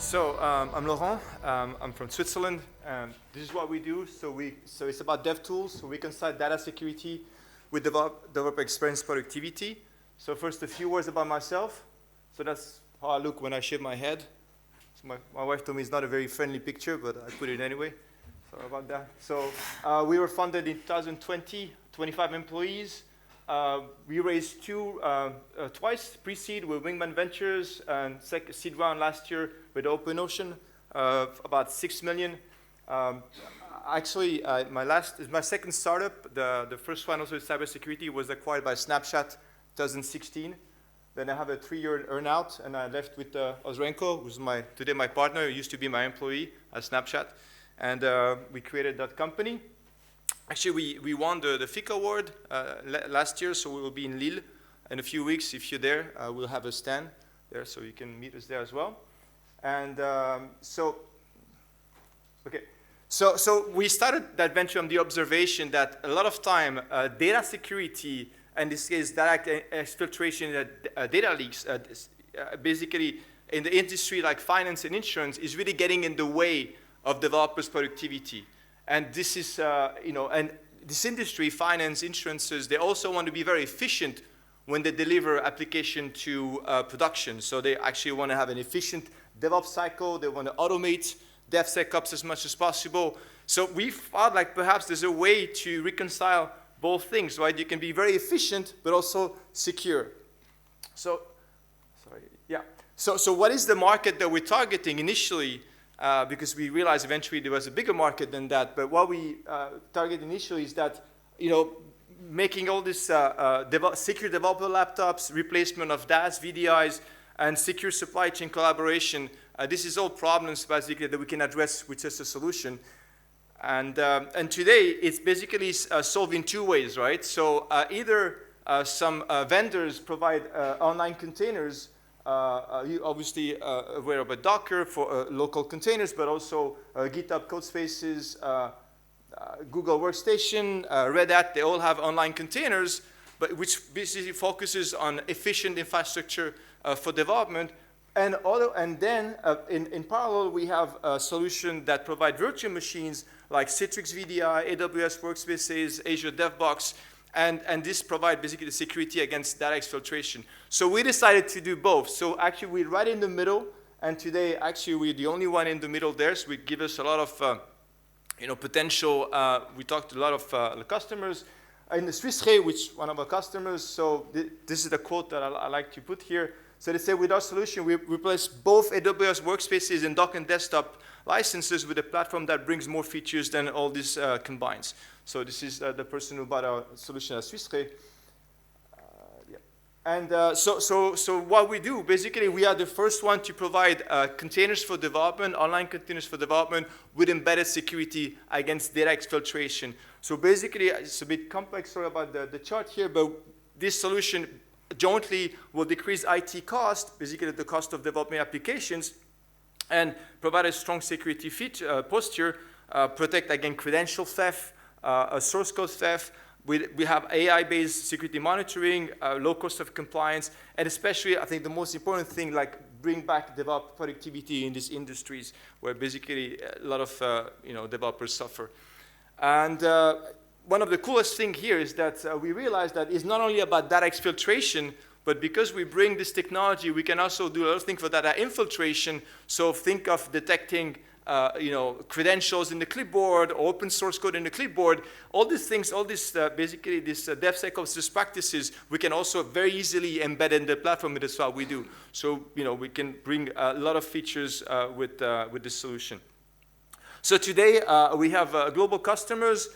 I'm Laurent. I'm from Switzerland. This is what we do. So it's about dev tools. So we reconcile data security with developer experience productivity. So first, a few words about myself. So that's how I look when I shave my head. So my wife told me it's not a very friendly picture, but I put it anyway. Sorry about that. So we were founded in 2020, 25 employees. We raised twice pre-seed with Wingman Ventures and seed round last year with OpenOcean, about 6 million. Actually, my second startup, the first one also with cybersecurity, was acquired by Snapchat 2016. Then I have a 3-year earnout, and I left with Osrenko, who's today my partner, who used to be my employee at Snapchat. And we created that company. Actually, we won the FIC award last year, so we will be in Lille in a few weeks. If you're there, we'll have a stand there, so you can meet us there as well. And so we started that venture on the observation that a lot of time data security, and this case data exfiltration, data leaks, basically in the industry like finance and insurance, is really getting in the way of developers' productivity. And this is, and this industry, finance, insurances, they also want to be very efficient when they deliver application to production. So they actually want to have an efficient DevOps cycle. They want to automate DevSecOps as much as possible. So we thought like perhaps there's a way to reconcile both things, right? You can be very efficient, but also secure. So what is the market that we're targeting initially? Because we realized eventually there was a bigger market than that. But what we target initially is that, making all this secure developer laptops, replacement of DAS, VDIs, and secure supply chain collaboration. This is all problems basically that we can address with just a solution. And today it's basically solved in two ways, right? So either some vendors provide online containers. You obviously aware about Docker for local containers, but also GitHub Codespaces, Google Workstation, Red Hat, they all have online containers, but which basically focuses on efficient infrastructure for development. And then in parallel, we have a solution that provide virtual machines like Citrix VDI, AWS Workspaces, Azure DevBox, and this provide basically the security against data exfiltration. So we decided to do both. So actually we're right in the middle, and today actually we're the only one in the middle there, so it gives us a lot of potential. We talked to a lot of customers. In the Swiss Re, which one of our customers, so this is the quote that I like to put here. So they say with our solution, we replace both AWS Workspaces and Docker and Desktop licenses with a platform that brings more features than all this combines. So this is the person who bought our solution at Swiss Re. And so what we do, basically, we are the first one to provide containers for development, online containers for development with embedded security against data exfiltration. So basically, it's a bit complex, sorry about the chart here, but this solution jointly will decrease IT cost, basically the cost of developing applications, and provide a strong security posture, protect against credential theft, source code theft. We have AI-based security monitoring, low cost of compliance, and especially, I think the most important thing, like bring back developer productivity in these industries where basically a lot of developers suffer. And one of the coolest things here is that we realized that it's not only about data exfiltration, but because we bring this technology, we can also do a lot of things for data infiltration. So think of detecting credentials in the clipboard, or open source code in the clipboard. All these things, basically this DevSecOps best practices, we can also very easily embed in the platform. That's what we do. So we can bring a lot of features with this solution. So today we have global customers.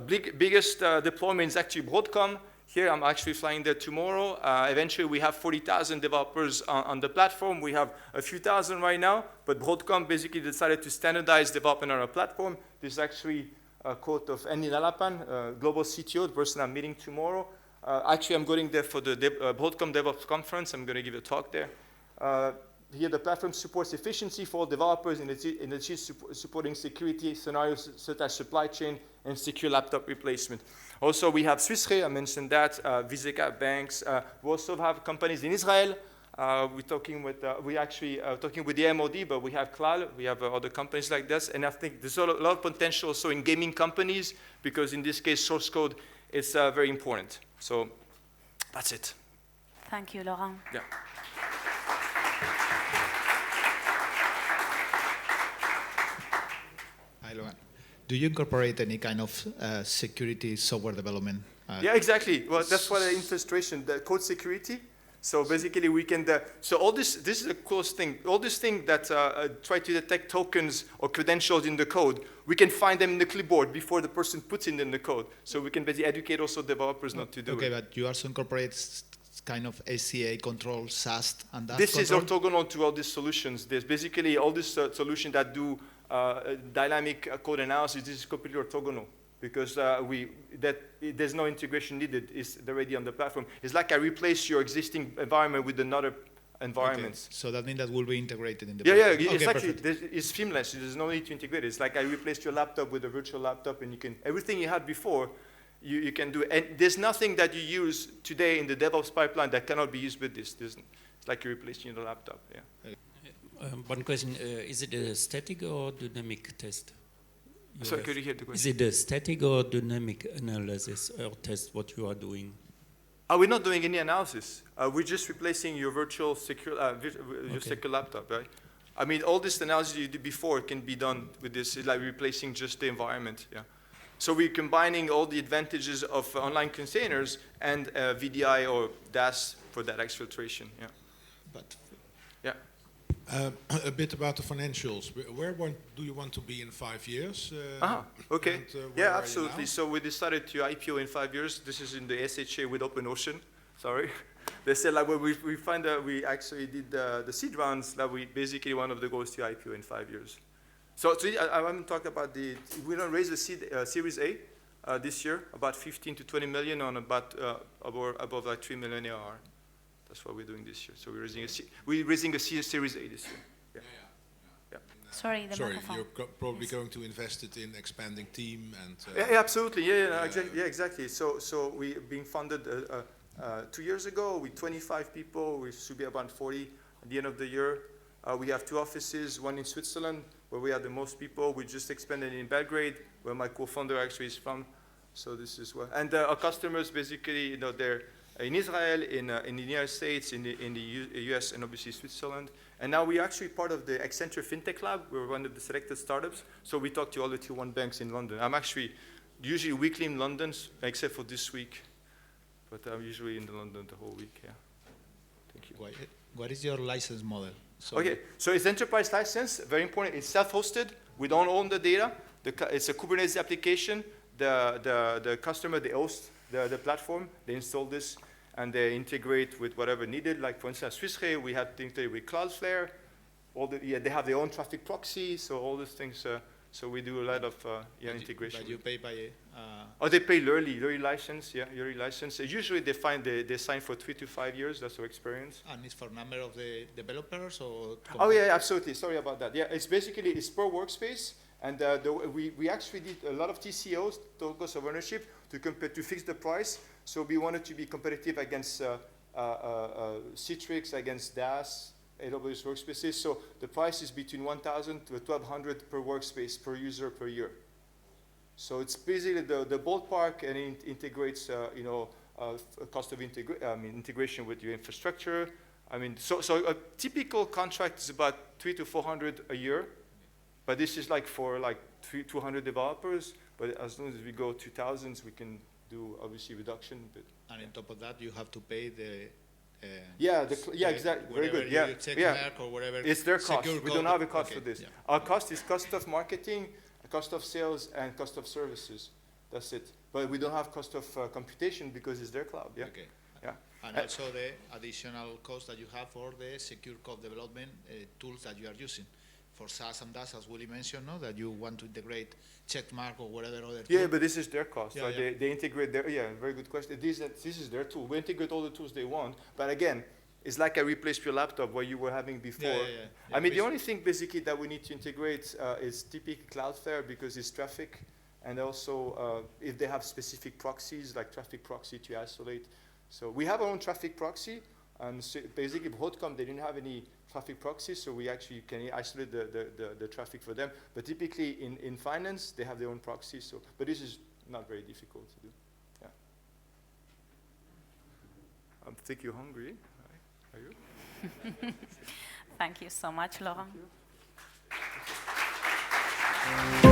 Biggest deployment is actually Broadcom. Here, I'm actually flying there tomorrow. Eventually, we have 40,000 developers on the platform. We have a few thousand right now, but Broadcom basically decided to standardize development on our platform. This is actually a quote of Andy Nalapan, global CTO, the person I'm meeting tomorrow. Actually, I'm going there for the Broadcom DevOps conference. I'm going to give a talk there. Here, the platform supports efficiency for developers in supporting security scenarios such as supply chain and secure laptop replacement. Also, we have Swiss Re, I mentioned that, Viseka banks. We also have companies in Israel, We're talking with, we actually talking with the MOD, but we have cloud, we have other companies like this, and I think there's a lot of potential also in gaming companies, because in this case, source code is very important. So that's it. Thank you, Laurent. Yeah. Hi, Laurent. Do you incorporate any kind of security software development? Yeah, exactly. Well, that's what the infiltration, the code security. So basically, we can. So all this is a cool thing. All this thing that try to detect tokens or credentials in the code, we can find them in the clipboard before the person puts it in the code. So we can basically educate also developers not to do it. Okay, but you also incorporate kind of ACA control, SAST, and that. This control? is orthogonal to all these solutions. There's basically all these solutions that do dynamic code analysis. This is completely orthogonal, because there's no integration needed. It's already on the platform. It's like I replace your existing environment with another environment. Okay. So that means that will be integrated in the Yeah, platform. it's Okay, actually, it's seamless. There's no need to integrate it. It's like I replaced your laptop with a virtual laptop, and you can, everything you had before, you can do. And there's nothing that you use today in the DevOps pipeline that cannot be used with this. It's like you're replacing your laptop, yeah. One question, is it a static or dynamic test? Sorry, could you hear the question? Is it a static or dynamic analysis or test what you are doing? We're not doing any analysis. We're just replacing your virtual secure, your secure laptop, right? I mean, all this analysis you did before can be done with this. It's like replacing just the environment, yeah. So we're combining all the advantages of online containers and VDI or DAS for that exfiltration, yeah. But yeah. A bit about the financials. Where do you want to be in 5 years? Okay. And, where are Yeah, you absolutely. now? So we decided to IPO in 5 years. This is in the SHA with Open Ocean. Sorry. They said like when we find that we actually did the seed rounds, that we basically one of the goals to IPO in 5 years. So I haven't talked about we're going to raise the Series A this year, about 15 to 20 million on about above like 3 million ARR. That's what we're doing this year. So we're raising a Series A this year. Yeah. Sorry, the Sorry, microphone. you're probably going to invest it in expanding team and. Yeah, absolutely. Yeah, exactly. So we're being funded 2 years ago with 25 people. We should be about 40 at the end of the year. We have 2 offices, one in Switzerland, where we have the most people. We just expanded in Belgrade, where my co-founder actually is from. So this is what. And our customers basically, they're in Israel, in the United States, in the US, and obviously Switzerland. And now we're actually part of the Accenture FinTech Lab. We're one of the selected startups. So we talk to all the Tier 1 banks in London. I'm actually usually weekly in London, except for this week. But I'm usually in London the whole week, yeah. Thank you. what is your license model? So Okay, so it's enterprise license, very important. It's self-hosted. We don't own the data. It's a Kubernetes application. The customer, they host the platform. They install this, and they integrate with whatever needed. Like, for instance, Swissray, we had to integrate with Cloudflare. They have their own traffic proxy, so all these things. So we do a lot of integration. But you pay by They pay yearly license, yearly license. Usually they sign for 3 to 5 years. That's our experience. and it's for number of the developers or? Oh yeah, absolutely. Sorry about that. Yeah, it's basically per workspace, and we actually did a lot of TCOs, total cost of ownership, to fix the price. So we wanted to be competitive against Citrix, against DAS, AWS workspaces. So the price is between 1,000 to 1,200 per workspace per user per year. So it's basically the ballpark, and it integrates cost of integration with your infrastructure. I mean, so a typical contract is about 300 to 400 a year, but this is like for like 200 developers. But as long as we go to thousands, we can do obviously reduction. But and on top of that, you have to pay the. Exactly. Very good. Yeah. Or whatever. It's their cost. secure We don't have a cost okay. for this. Yeah. Our cost is cost of marketing, cost of sales, and cost of services. That's it. But we don't have cost of computation because it's their cloud. Yeah. Okay. Yeah. And also the additional cost that you have for the secure code development tools that you are using. For SaaS and DaaS, as Willy mentioned, no, that you want to integrate Checkmark or whatever other tool. Yeah, but this is their cost. Yeah, Right? yeah. They integrate their, very good question. This is their tool. We integrate all the tools they want. But again, it's like I replaced your laptop where you were having before. Yeah, I mean, the only thing basically that we need to integrate is typically Cloudflare because it's traffic. And also if they have specific proxies, like traffic proxy to isolate. So we have our own traffic proxy. And so basically, Broadcom, they didn't have any traffic proxies, so we actually can isolate the traffic for them. But typically, in finance, they have their own proxies. So, but this is not very difficult to do. Yeah. I think you're hungry. Are you? Thank you so much, Laurent. Thank you.